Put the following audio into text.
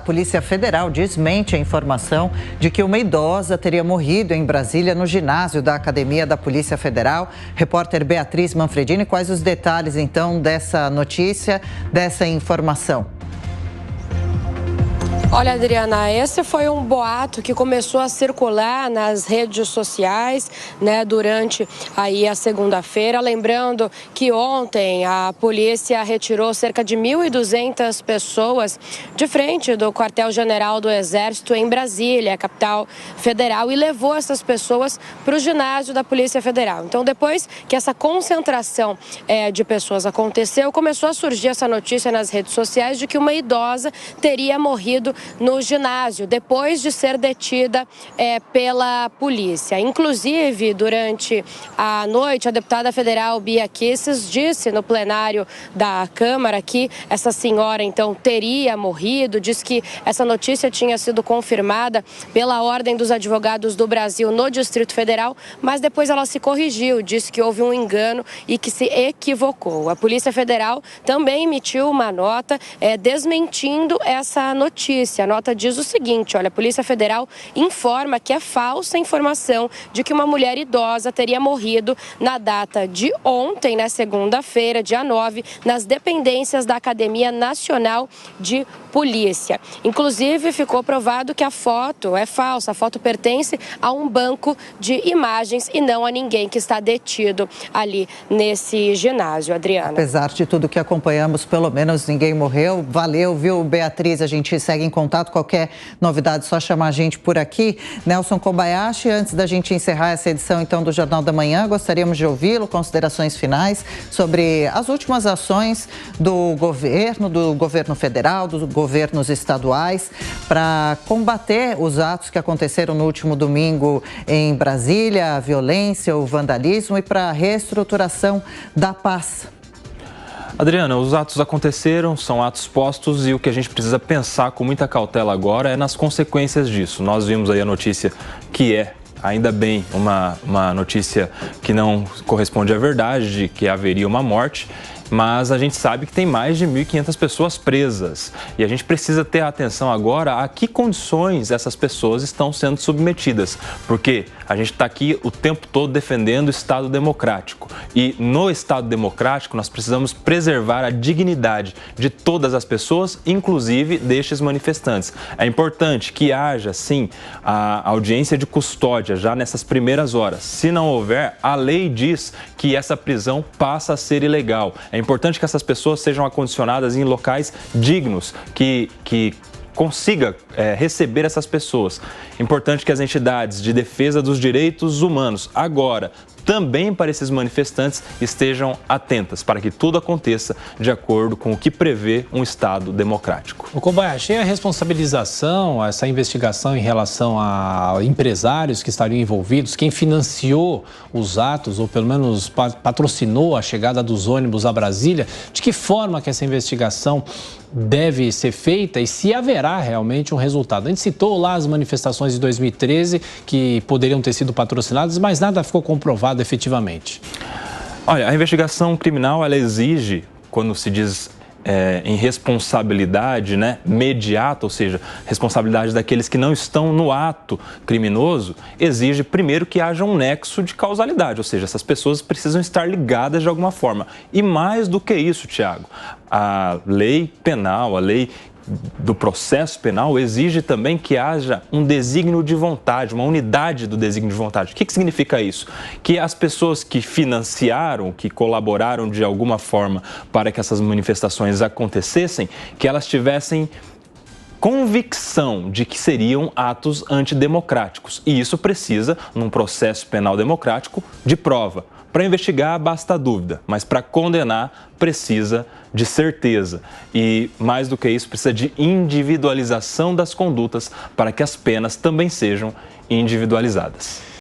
Polícia Federal desmente a informação de que uma idosa teria morrido em Brasília no ginásio da Academia da Polícia Federal. Repórter Beatriz Manfredini, quais os detalhes então dessa notícia, dessa informação? Olha, Adriana, esse foi um boato que começou a circular nas redes sociais, né, durante aí a segunda-feira. Lembrando que ontem a polícia retirou cerca de 1.200 pessoas de frente do quartel-general do Exército em Brasília, capital federal, e levou essas pessoas para o ginásio da Polícia Federal. Então, depois que essa concentração de pessoas aconteceu, começou a surgir essa notícia nas redes sociais de que uma idosa teria morrido no ginásio, depois de ser detida pela polícia. Inclusive, durante a noite, a deputada federal Bia Kicis disse no plenário da Câmara que essa senhora, então, teria morrido, disse que essa notícia tinha sido confirmada pela Ordem dos Advogados do Brasil no Distrito Federal, mas depois ela se corrigiu, disse que houve um engano e que se equivocou. A Polícia Federal também emitiu uma nota desmentindo essa notícia. A nota diz o seguinte: olha, a Polícia Federal informa que é falsa a informação de que uma mulher idosa teria morrido na data de ontem, na segunda-feira, dia 9, nas dependências da Academia Nacional de Polícia. Inclusive, ficou provado que a foto é falsa, a foto pertence a um banco de imagens e não a ninguém que está detido ali nesse ginásio, Adriana. Apesar de tudo que acompanhamos, pelo menos ninguém morreu. Valeu, viu, Beatriz? A gente segue em contato. Qualquer novidade, só chamar a gente por aqui. Nelson Kobayashi, antes da gente encerrar essa edição então do Jornal da Manhã, gostaríamos de ouvi-lo, considerações finais sobre as últimas ações do governo federal, dos governos estaduais, para combater os atos que aconteceram no último domingo em Brasília, a violência, o vandalismo, e para a reestruturação da paz. Adriana, os atos aconteceram, são atos postos, e o que a gente precisa pensar com muita cautela agora é nas consequências disso. Nós vimos aí a notícia que ainda bem, uma notícia que não corresponde à verdade, de que haveria uma morte, mas a gente sabe que tem mais de 1.500 pessoas presas. E a gente precisa ter atenção agora a que condições essas pessoas estão sendo submetidas. Porque a gente está aqui o tempo todo defendendo o Estado democrático. E no Estado democrático nós precisamos preservar a dignidade de todas as pessoas, inclusive destes manifestantes. É importante que haja, sim, a audiência de custódia já nessas primeiras horas. Se não houver, a lei diz que essa prisão passa a ser ilegal. É importante que essas pessoas sejam acondicionadas em locais dignos, que consiga receber essas pessoas. Importante que as entidades de defesa dos direitos humanos, agora, também para esses manifestantes, estejam atentas para que tudo aconteça de acordo com o que prevê um Estado democrático. O Kobayashi, a responsabilização, essa investigação em relação a empresários que estariam envolvidos, quem financiou os atos, ou pelo menos patrocinou a chegada dos ônibus a Brasília, de que forma que essa investigação deve ser feita e se haverá realmente um resultado? A gente citou lá as manifestações de 2013 que poderiam ter sido patrocinadas, mas nada ficou comprovado efetivamente. Olha, a investigação criminal, ela exige, quando se diz em responsabilidade, né, imediata, ou seja, responsabilidade daqueles que não estão no ato criminoso, exige primeiro que haja um nexo de causalidade, ou seja, essas pessoas precisam estar ligadas de alguma forma. E mais do que isso, Tiago, a lei penal, a lei do processo penal exige também que haja um desígnio de vontade, uma unidade do desígnio de vontade. O que significa isso? Que as pessoas que financiaram, que colaboraram de alguma forma para que essas manifestações acontecessem, que elas tivessem convicção de que seriam atos antidemocráticos. E isso precisa, num processo penal democrático, de prova. Para investigar, basta dúvida, mas para condenar, precisa de certeza. E, mais do que isso, precisa de individualização das condutas para que as penas também sejam individualizadas.